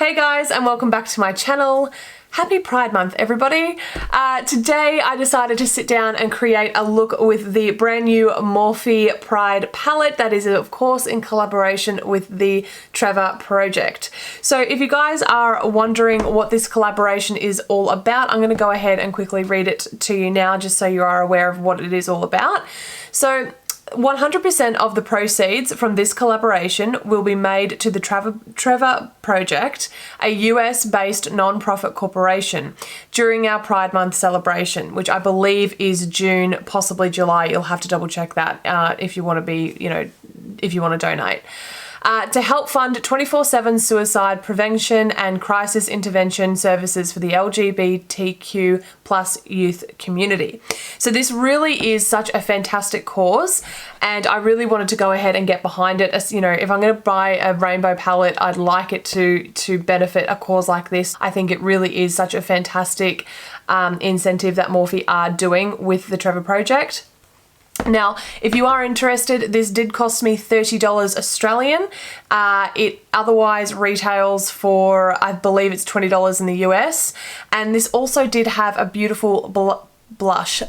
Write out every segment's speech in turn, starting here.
Hey guys, and welcome back to my channel. Happy Pride Month, everybody. Today I decided to sit down and create a look with the brand new Morphe Pride palette that is of course in collaboration with the Trevor project. So if you guys are wondering what this collaboration is all about, I'm going to go ahead and quickly read it to you now just so you are aware of what it is all about. So 100% of the proceeds from this collaboration will be made to the Trevor Project, a US-based non-profit corporation, during our Pride Month celebration, which I believe is June, possibly July. You'll have to double check that if you want to be, if you want to donate. To help fund 24/7 suicide prevention and crisis intervention services for the LGBTQ plus youth community. So this really is such a fantastic cause, and I really wanted to go ahead and get behind it. As you know, if I'm going to buy a rainbow palette, I'd like it to benefit a cause like this. I think it really is such a fantastic incentive that Morphe are doing with the Trevor Project. Now, if you are interested, this did cost me $30 Australian. It otherwise retails for, I believe it's $20 in the US. And this also did have a beautiful brush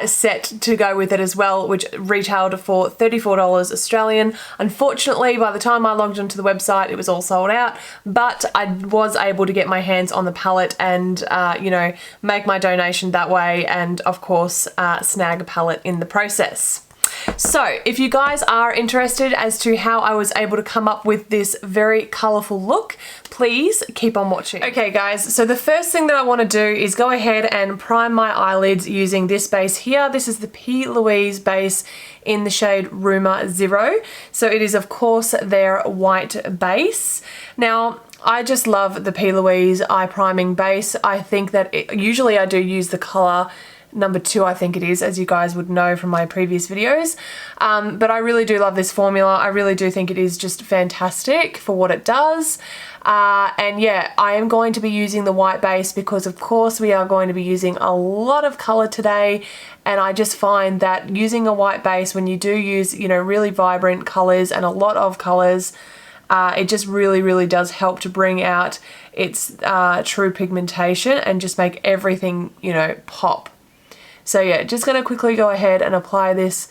set to go with it as well, which retailed for $34 Australian. Unfortunately, by the time I logged onto the website, it was all sold out, but I was able to get my hands on the palette and, make my donation that way, and of course, snag a palette in the process. So if you guys are interested as to how I was able to come up with this very colourful look, please keep on watching. Okay guys, so the first thing that I want to do is go ahead and prime my eyelids using this base here. This is the P. Louise base in the shade Rumor 0. So it is of course their white base. Now, I just love the P. Louise eye priming base. I think that usually I do use the colour number 2, I think it is, as you guys would know from my previous videos. But I really do love this formula. I really do think it is just fantastic for what it does. And yeah, I am going to be using the white base because of course we are going to be using a lot of color today. And I just find that using a white base, when you do use, really vibrant colors and a lot of colors, it just really does help to bring out its true pigmentation and just make everything, pop. So yeah, just gonna quickly go ahead and apply this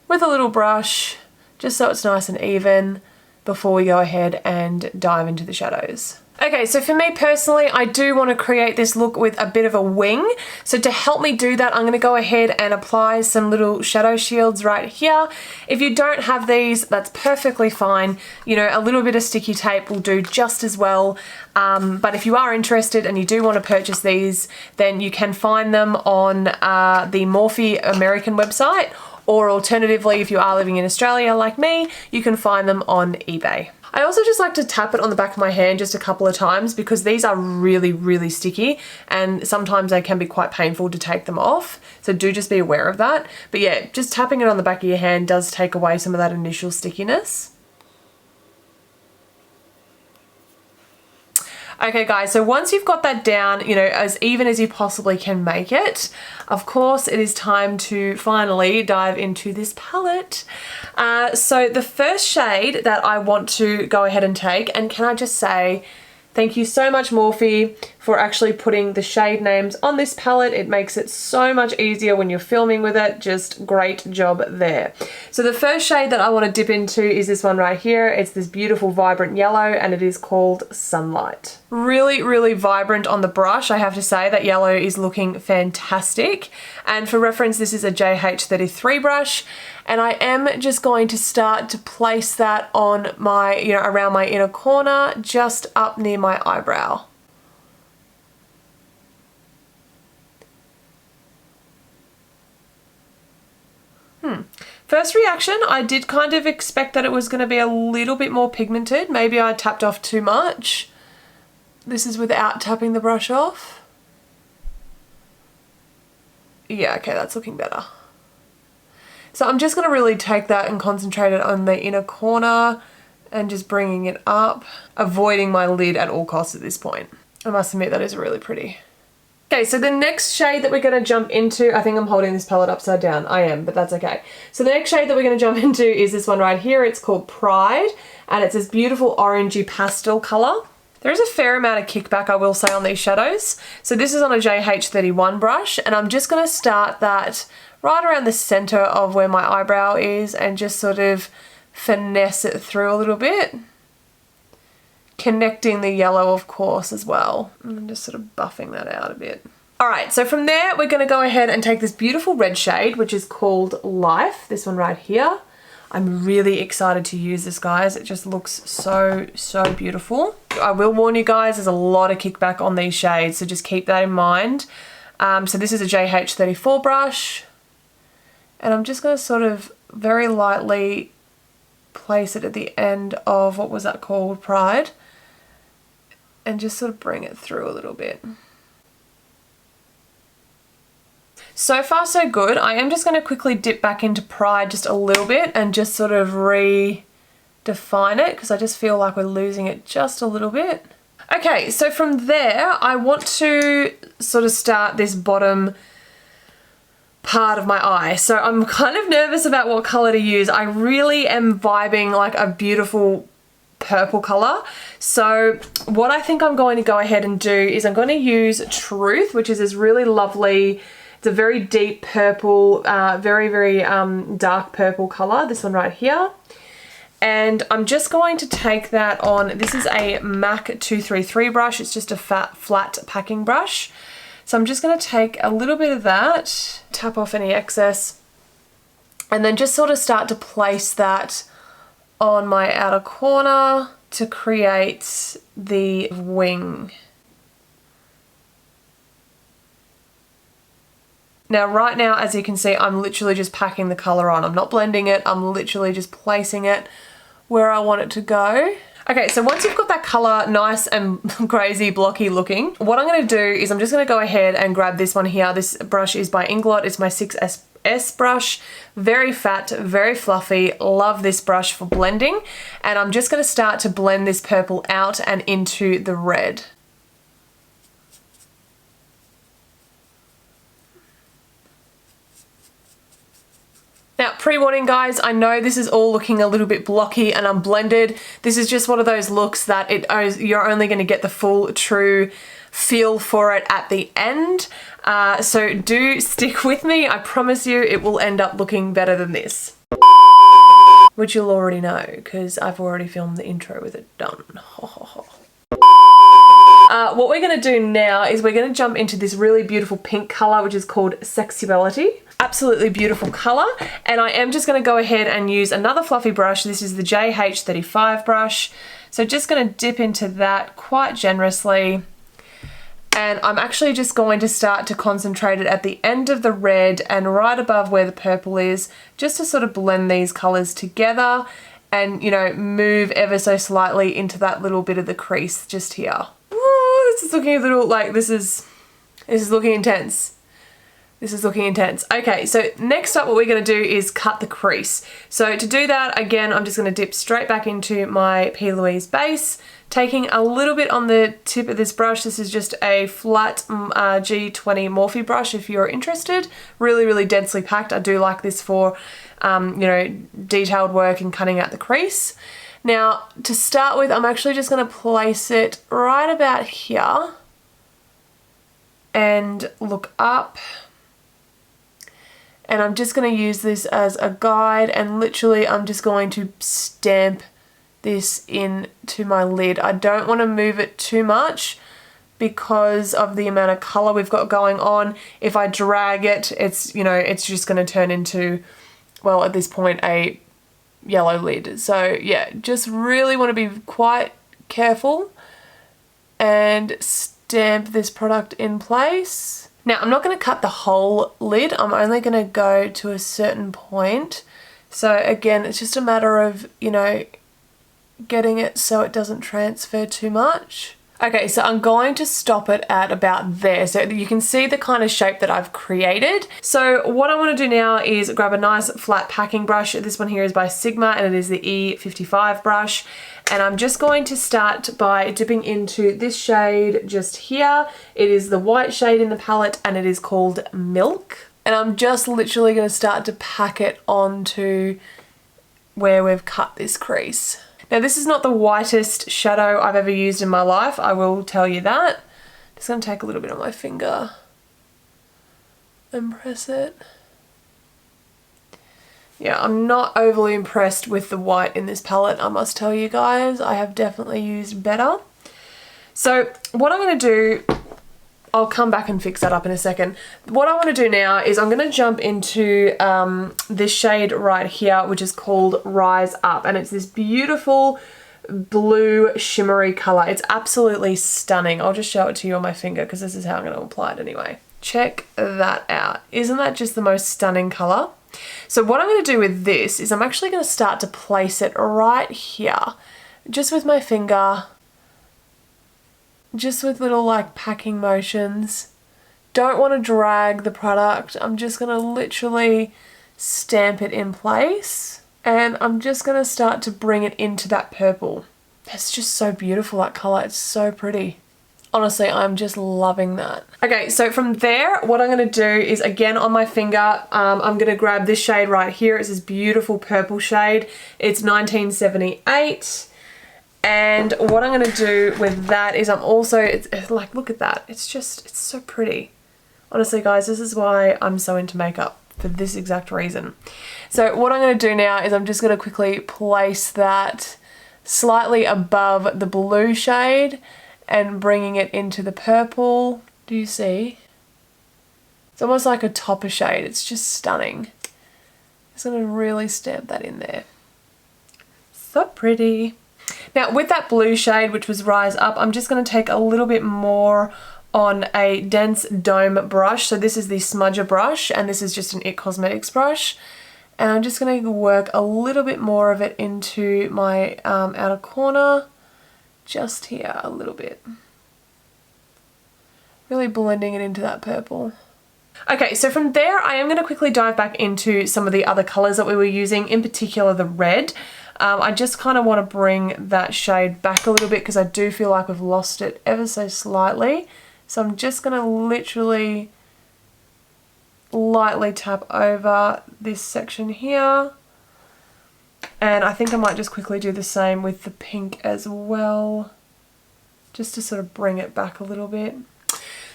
with a little brush, just so it's nice and even before we go ahead and dive into the shadows. Okay, so for me personally, I do want to create this look with a bit of a wing. So to help me do that, I'm going to go ahead and apply some little shadow shields right here. If you don't have these, that's perfectly fine. A little bit of sticky tape will do just as well. But if you are interested and you do want to purchase these, then you can find them on the Morphe American website, or alternatively, if you are living in Australia like me, you can find them on eBay. I also just like to tap it on the back of my hand just a couple of times because these are really sticky and sometimes they can be quite painful to take them off. So do just be aware of that. But yeah, just tapping it on the back of your hand does take away some of that initial stickiness. Okay guys, so once you've got that down, as even as you possibly can make it, of course it is time to finally dive into this palette. So the first shade that I want to go ahead and take, and can I just say, thank you so much Morphe for actually putting the shade names on this palette. It makes it so much easier when you're filming with it. Just great job there. So the first shade that I want to dip into is this one right here. It's this beautiful vibrant yellow and it is called Sunlight. Really vibrant on the brush. I have to say that yellow is looking fantastic. And for reference, this is a JH33 brush. And I am just going to start to place that on my, around my inner corner, just up near my eyebrow. First reaction, I did kind of expect that it was going to be a little bit more pigmented. Maybe I tapped off too much. This is without tapping the brush off. Yeah, okay, that's looking better. So I'm just going to really take that and concentrate it on the inner corner and just bringing it up, avoiding my lid at all costs at this point. I must admit that is really pretty. Okay, so the next shade that we're going to jump into, I think I'm holding this palette upside down. I am, but that's okay. So the next shade that we're going to jump into is this one right here. It's called Pride, and it's this beautiful orangey pastel colour. There is a fair amount of kickback, I will say, on these shadows. So this is on a JH31 brush, and I'm just going to start that right around the centre of where my eyebrow is and just sort of finesse it through a little bit. Connecting the yellow, of course, as well. And just sort of buffing that out a bit. Alright, so from there, we're going to go ahead and take this beautiful red shade, which is called Life, this one right here. I'm really excited to use this, guys. It just looks so, so beautiful. I will warn you guys, there's a lot of kickback on these shades, so just keep that in mind. So this is a JH34 brush, and I'm just going to sort of very lightly place it at the end of, what was that called, Pride, and just sort of bring it through a little bit. So far so good. I am just going to quickly dip back into Pride just a little bit and just sort of redefine it, because I just feel like we're losing it just a little bit. Okay, so from there I want to sort of start this bottom part of my eye. So I'm kind of nervous about what colour to use. I really am vibing like a beautiful purple colour. So what I think I'm going to go ahead and do is I'm going to use Truth, which is this really lovely, it's a very deep purple, very dark purple colour, this one right here. And I'm just going to take that on, this is a MAC 233 brush, it's just a flat packing brush. So I'm just going to take a little bit of that, tap off any excess, and then just sort of start to place that on my outer corner to create the wing. Now right now, as you can see, I'm literally just packing the colour on. I'm not blending it, I'm literally just placing it where I want it to go. Okay, so once you've got that colour nice and crazy blocky looking, what I'm going to do is I'm just going to go ahead and grab this one here. This brush is by Inglot, it's my 6S brush, very fat, very fluffy, love this brush for blending, and I'm just going to start to blend this purple out and into the red. Now, pre-warning guys, I know this is all looking a little bit blocky and unblended. This is just one of those looks that you're only going to get the full true feel for it at the end. So do stick with me. I promise you it will end up looking better than this. Which you'll already know because I've already filmed the intro with it done. What we're going to do now is we're going to jump into this really beautiful pink colour, which is called Sexuality. Absolutely beautiful colour, and I am just going to go ahead and use another fluffy brush. This is the JH35 brush, so just going to dip into that quite generously, and I'm actually just going to start to concentrate it at the end of the red and right above where the purple is, just to sort of blend these colours together and, you know, move ever so slightly into that little bit of the crease just here. Ooh, this is looking a little like this is looking intense. This is looking intense. Okay, so next up what we're going to do is cut the crease. So to do that, again, I'm just going to dip straight back into my P. Louise base, taking a little bit on the tip of this brush. This is just a flat G20 Morphe brush if you're interested. Really, really densely packed. I do like this for, you know, detailed work and cutting out the crease. Now, to start with, I'm actually just going to place it right about here and look up. And I'm just going to use this as a guide, and literally I'm just going to stamp this into my lid. I don't want to move it too much because of the amount of colour we've got going on. If I drag it, it's, you know, it's just going to turn into, well, at this point, a yellow lid. So yeah, just really want to be quite careful and stamp this product in place. Now, I'm not going to cut the whole lid. I'm only going to go to a certain point. So again, it's just a matter of, you know, getting it so it doesn't transfer too much. Okay, so I'm going to stop it at about there so that you can see the kind of shape that I've created. So what I want to do now is grab a nice flat packing brush. This one here is by Sigma and it is the E55 brush. And I'm just going to start by dipping into this shade just here. It is the white shade in the palette and it is called Milk. And I'm just literally going to start to pack it onto where we've cut this crease. Now this is not the whitest shadow I've ever used in my life, I will tell you that. Just going to take a little bit on my finger and press it. Yeah, I'm not overly impressed with the white in this palette, I must tell you guys. I have definitely used better. So what I'm going to do, I'll come back and fix that up in a second. What I want to do now is I'm going to jump into this shade right here, which is called Rise Up. And it's this beautiful blue shimmery color. It's absolutely stunning. I'll just show it to you on my finger because this is how I'm going to apply it anyway. Check that out. Isn't that just the most stunning color? So what I'm going to do with this is I'm actually going to start to place it right here, just with my finger. Just with little like packing motions. Don't want to drag the product. I'm just going to literally stamp it in place. And I'm just going to start to bring it into that purple. It's just so beautiful, that colour. It's so pretty. Honestly, I'm just loving that. Okay, so from there, what I'm going to do is, again, on my finger, I'm going to grab this shade right here. It's this beautiful purple shade. It's 1978. And what I'm going to do with that is I'm also, it's like, look at that. It's so pretty. Honestly, guys, this is why I'm so into makeup, for this exact reason. So what I'm going to do now is I'm just going to quickly place that slightly above the blue shade and bringing it into the purple. Do you see? It's almost like a topper shade. It's just stunning. Just going to really stamp that in there. So pretty. Now with that blue shade, which was Rise Up, I'm just going to take a little bit more on a dense dome brush. So this is the smudger brush and this is just an IT Cosmetics brush. And I'm just going to work a little bit more of it into my outer corner, just here a little bit. Really blending it into that purple. Okay, so from there I am going to quickly dive back into some of the other colours that we were using, in particular the red. I just kind of want to bring that shade back a little bit because I do feel like we've lost it ever so slightly. So I'm just going to literally lightly tap over this section here. And I think I might just quickly do the same with the pink as well, just to sort of bring it back a little bit.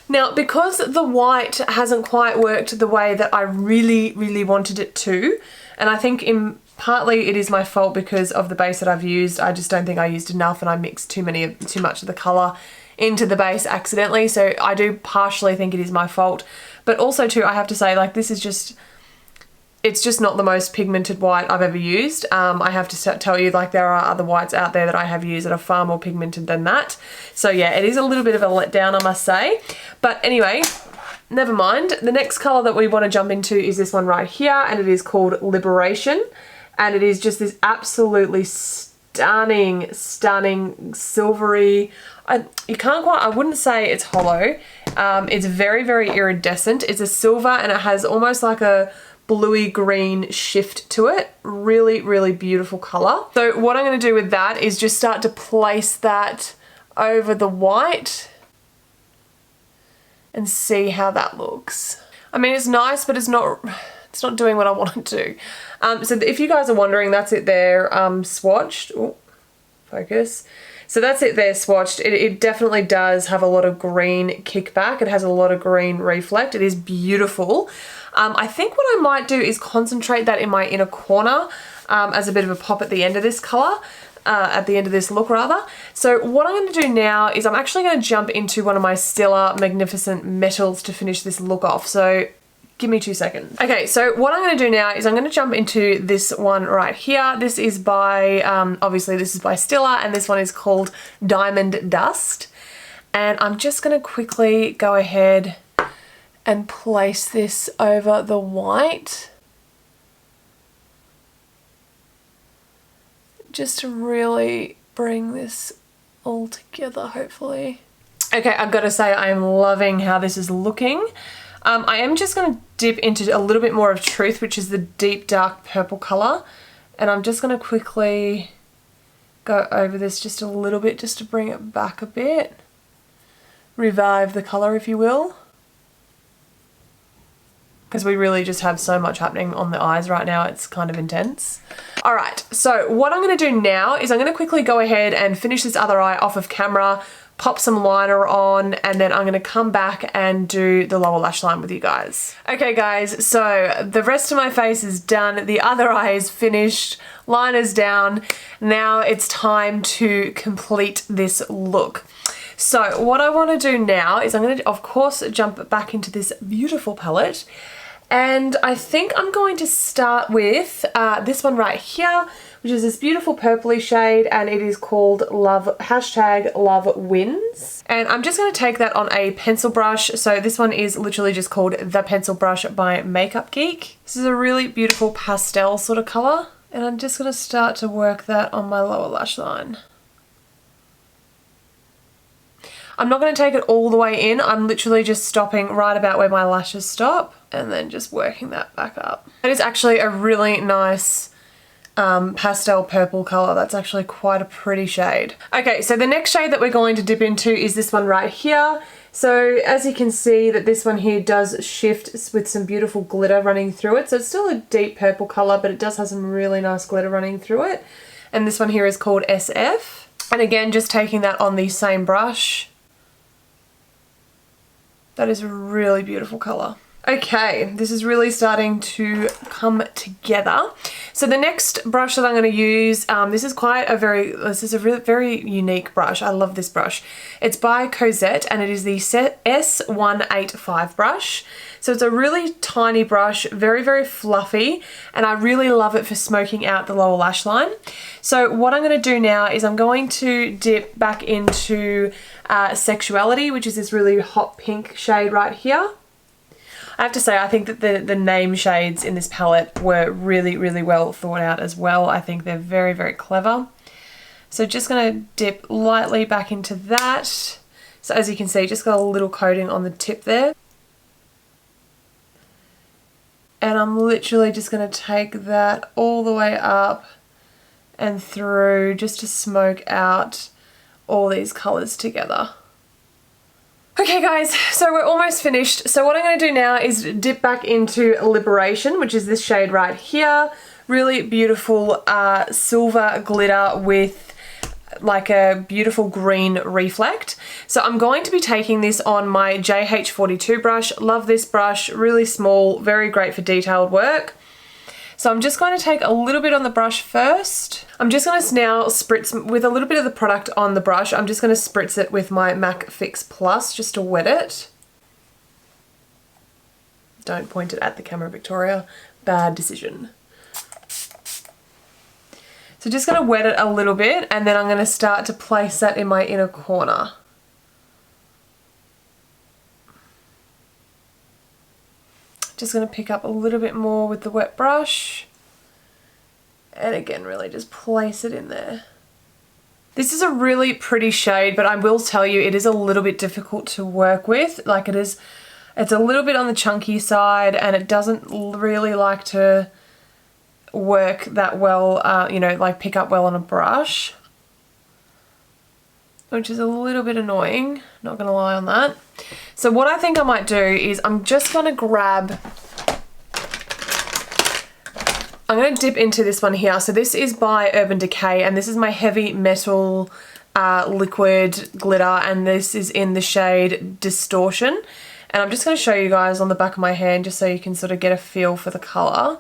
Now, because the white hasn't quite worked the way that I really, really wanted it to, and I think partly it is my fault because of the base that I've used. I just don't think I used enough and I mixed too much of the colour into the base accidentally. So I do partially think it is my fault. But also too, I have to say, like, this is just, it's just not the most pigmented white I've ever used. I have to tell you, like, there are other whites out there that I have used that are far more pigmented than that. So yeah, it is a little bit of a letdown, I must say. But anyway, never mind. The next colour that we want to jump into is this one right here, and it is called Liberation. And it is just this absolutely stunning, stunning silvery, I wouldn't say it's hollow. It's very, very iridescent. It's a silver and it has almost like a bluey green shift to it. Really, really beautiful color. So what I'm going to do with that is just start to place that over the white and see how that looks. I mean, it's nice, but it's not doing what I want it to. So if you guys are wondering, that's it there, swatched. Ooh, focus. So that's it there swatched. It definitely does have a lot of green kickback. It has a lot of green reflect. It is beautiful. I think what I might do is concentrate that in my inner corner as a bit of a pop at the end of this color. At the end of this look rather. So what I'm going to do now is I'm actually going to jump into one of my Stila Magnificent Metals to finish this look off. So give me 2 seconds. Okay, so what I'm going to do now is I'm going to jump into this one right here. This is by, obviously this is by Stila, and this one is called Diamond Dust. And I'm just going to quickly go ahead and place this over the white. Just to really bring this all together, hopefully. Okay, I've got to say I am loving how this is looking. I am just going to dip into a little bit more of Truth, which is the deep dark purple colour. And I'm just going to quickly go over this just a little bit just to bring it back a bit. Revive the colour, if you will. Because we really just have so much happening on the eyes right now, it's kind of intense. Alright, so what I'm going to do now is I'm going to quickly go ahead and finish this other eye off of camera, pop some liner on, and then I'm going to come back and do the lower lash line with you guys. Okay guys, so the rest of my face is done, the other eye is finished, liner's down. Now it's time to complete this look. So what I want to do now is I'm going to, of course, jump back into this beautiful palette. And I think I'm going to start with this one right here, which is this beautiful purpley shade, and it is called Love #LoveWins. And I'm just going to take that on a pencil brush. So this one is literally just called The Pencil Brush by Makeup Geek. This is a really beautiful pastel sort of colour. And I'm just going to start to work that on my lower lash line. I'm not going to take it all the way in. I'm literally just stopping right about where my lashes stop and then just working that back up. It is actually a really nice pastel purple colour. That's actually quite a pretty shade. Okay, so the next shade that we're going to dip into is this one right here. So as you can see that this one here does shift with some beautiful glitter running through it. So it's still a deep purple colour, but it does have some really nice glitter running through it. And this one here is called SF. And again, just taking that on the same brush. That is a really beautiful colour. Okay, this is really starting to come together. So the next brush that I'm going to use, this is a very unique brush. I love this brush. It's by Cosette and it is the S185 brush. So it's a really tiny brush, very, very fluffy, and I really love it for smoking out the lower lash line. So what I'm going to do now is I'm going to dip back into Sexuality, which is this really hot pink shade right here. I have to say, I think that the name shades in this palette were really, really well thought out as well. I think they're very, very clever. So just going to dip lightly back into that. So as you can see, just got a little coating on the tip there. And I'm literally just going to take that all the way up and through just to smoke out all these colours together. Okay guys, so we're almost finished. So what I'm going to do now is dip back into Liberation, which is this shade right here. Really beautiful silver glitter with like a beautiful green reflect. So I'm going to be taking this on my JH42 brush. Love this brush, really small, very great for detailed work. So I'm just going to take a little bit on the brush first. I'm just going to now spritz with a little bit of the product on the brush. I'm just going to spritz it with my MAC Fix Plus just to wet it. Don't point it at the camera, Victoria. Bad decision. So just going to wet it a little bit and then I'm going to start to place that in my inner corner. Just going to pick up a little bit more with the wet brush and again really just place it in there. This is a really pretty shade, but I will tell you it is a little bit difficult to work with. Like it's a little bit on the chunky side and it doesn't really like to work that well, you know, like pick up well on a brush, which is a little bit annoying, not gonna lie on that. So what I think I might do is I'm just gonna grab, I'm gonna dip into this one here. So this is by Urban Decay and this is my Heavy Metal liquid glitter and this is in the shade Distortion. And I'm just gonna show you guys on the back of my hand just so you can sort of get a feel for the color.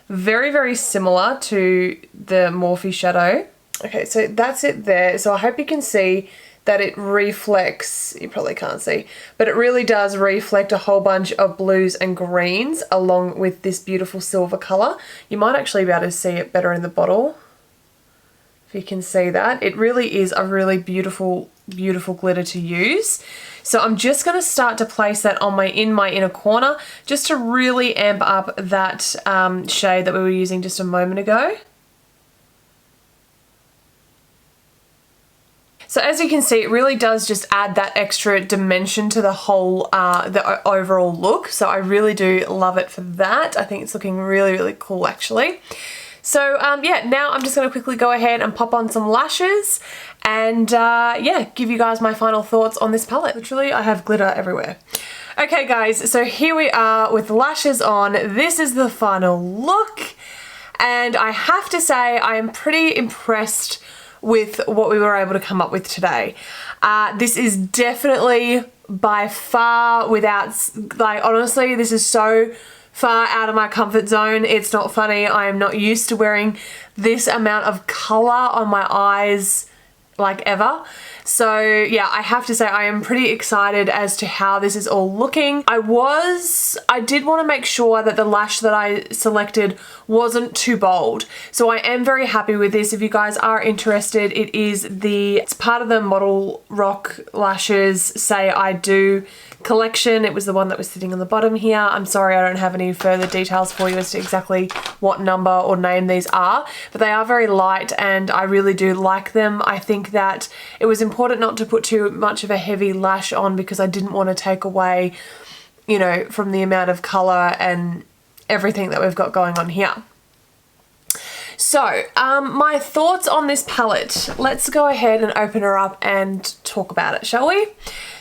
Very, very similar to the Morphe shadow. Okay, so that's it there. So I hope you can see that it reflects, you probably can't see, but it really does reflect a whole bunch of blues and greens along with this beautiful silver color. You might actually be able to see it better in the bottle, if you can see that. It really is a really beautiful, beautiful glitter to use. So I'm just going to start to place that on in my inner corner just to really amp up that shade that we were using just a moment ago. So as you can see, it really does just add that extra dimension to the whole, the overall look. So I really do love it for that. I think it's looking really, really cool actually. So yeah, now I'm just going to quickly go ahead and pop on some lashes and yeah, give you guys my final thoughts on this palette. Literally, I have glitter everywhere. Okay guys, so here we are with lashes on. This is the final look. And I have to say, I am pretty impressed with what we were able to come up with today. This is definitely by far without, like honestly, this is so far out of my comfort zone. It's not funny. I am not used to wearing this amount of color on my eyes like ever. So yeah, I have to say I am pretty excited as to how this is all looking. I did want to make sure that the lash that I selected wasn't too bold. So I am very happy with this. If you guys are interested, it's part of the Model Rock Lashes Say I Do collection. It was the one that was sitting on the bottom here. I'm sorry I don't have any further details for you as to exactly what number or name these are, but they are very light and I really do like them. I think that it was important not to put too much of a heavy lash on because I didn't want to take away, you know, from the amount of color and everything that we've got going on here. So, my thoughts on this palette. Let's go ahead and open her up and talk about it, shall we?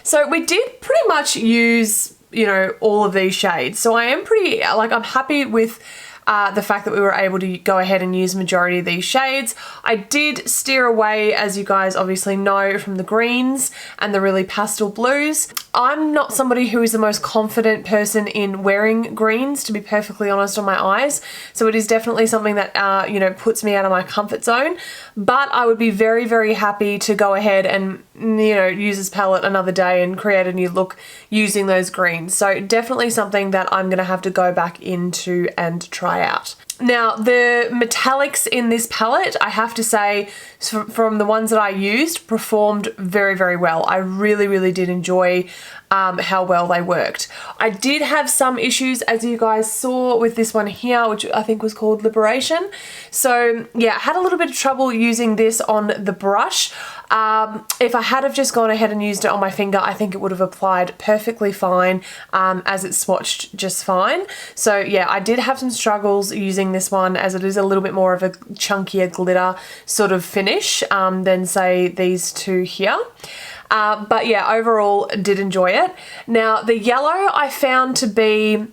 So we did pretty much use, you know, all of these shades. So I am pretty, like, I'm happy with the fact that we were able to go ahead and use majority of these shades. I did steer away, as you guys obviously know, from the greens and the really pastel blues. I'm not somebody who is the most confident person in wearing greens, to be perfectly honest, on my eyes. So it is definitely something that, you know, puts me out of my comfort zone. But I would be very, very happy to go ahead and, you know, use this palette another day and create a new look using those greens. So definitely something that I'm going to have to go back into and try out. Now, the metallics in this palette, I have to say, from the ones that I used, performed very, very well. I really, really did enjoy how well they worked. I did have some issues, as you guys saw, with this one here, which I think was called Liberation. So yeah, I had a little bit of trouble using this on the brush. If I had have just gone ahead and used it on my finger, I think it would have applied perfectly fine, as it swatched just fine. So yeah, I did have some struggles using this one, as it is a little bit more of a chunkier glitter sort of finish than say these two here. But yeah, overall did enjoy it. Now the yellow I found to be,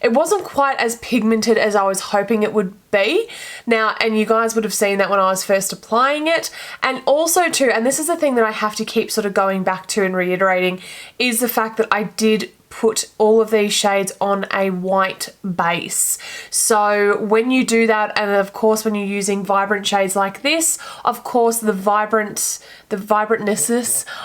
it wasn't quite as pigmented as I was hoping it would be. Now, and you guys would have seen that when I was first applying it. And also too, and this is the thing that I have to keep sort of going back to and reiterating, is the fact that I did put all of these shades on a white base. So when you do that, and of course when you're using vibrant shades like this, of course the vibrantness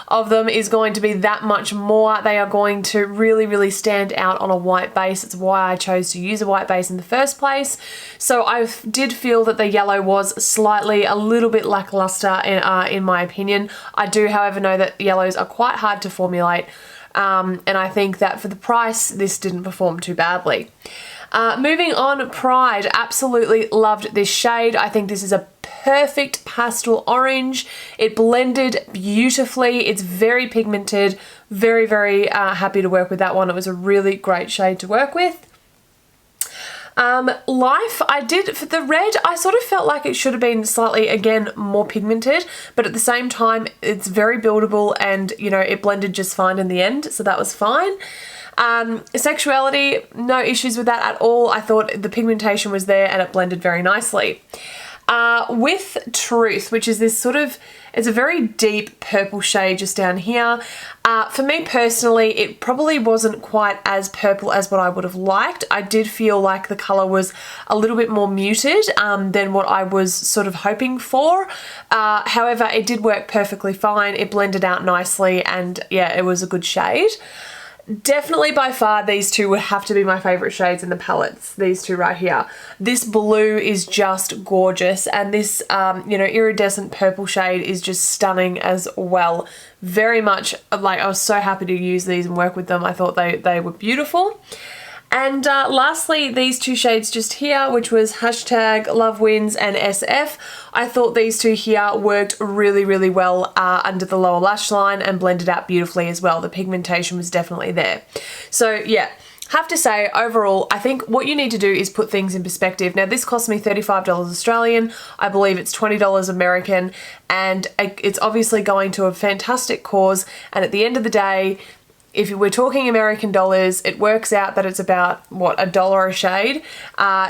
of them is going to be that much more. They are going to really, really stand out on a white base. It's why I chose to use a white base in the first place. So I did feel that the yellow was slightly a little bit lackluster in my opinion. I do, however, know that yellows are quite hard to formulate. And I think that for the price, this didn't perform too badly. Moving on, Pride. Absolutely loved this shade. I think this is a perfect pastel orange. It blended beautifully. It's very pigmented. Very, very happy to work with that one. It was a really great shade to work with. Life, I did, for the red, I sort of felt like it should have been slightly, again, more pigmented, but at the same time, it's very buildable and, you know, it blended just fine in the end, so that was fine. Sexuality, no issues with that at all. I thought the pigmentation was there and it blended very nicely. With Truth, which is this sort of, it's a very deep purple shade just down here. For me personally, it probably wasn't quite as purple as what I would have liked. I did feel like the color was a little bit more muted than what I was sort of hoping for. However, it did work perfectly fine. It blended out nicely and yeah, it was a good shade. Definitely by far these two would have to be my favorite shades in the palettes, these two right here. This blue is just gorgeous and this you know, iridescent purple shade is just stunning as well. Very much, like, I was so happy to use these and work with them. I thought they were beautiful. And lastly, these two shades just here, which was hashtag Love Wins and SF. I thought these two here worked really, really well under the lower lash line and blended out beautifully as well. The pigmentation was definitely there. So yeah. Have to say, overall, I think what you need to do is put things in perspective. Now, this cost me $35 Australian. I believe it's $20 American, and it's obviously going to a fantastic cause. And at the end of the day, if we're talking American dollars, it works out that it's about, what, $1 a shade.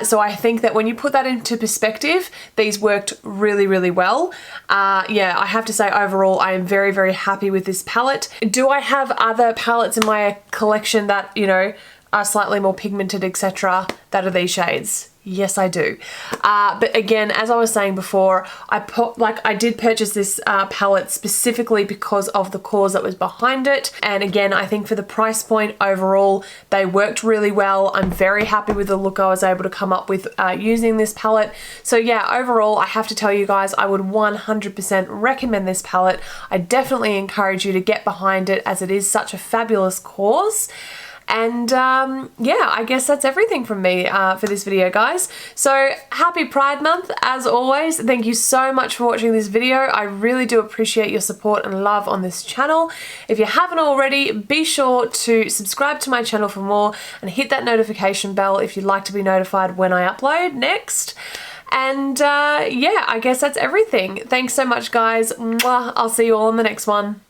So I think that when you put that into perspective, these worked really, really well. Yeah, I have to say overall, I am very, very happy with this palette. Do I have other palettes in my collection that, you know, are slightly more pigmented, etc., that are these shades? Yes, I do. But again, as I was saying before, I did purchase this palette specifically because of the cause that was behind it. And again, I think for the price point overall, they worked really well. I'm very happy with the look I was able to come up with using this palette. So yeah, overall, I have to tell you guys, I would 100% recommend this palette. I definitely encourage you to get behind it as it is such a fabulous cause. And yeah, I guess that's everything from me for this video, guys. So happy Pride Month, as always. Thank you so much for watching this video. I really do appreciate your support and love on this channel. If you haven't already, be sure to subscribe to my channel for more and hit that notification bell if you'd like to be notified when I upload next. And yeah, I guess that's everything. Thanks so much, guys. Mwah. I'll see you all in the next one.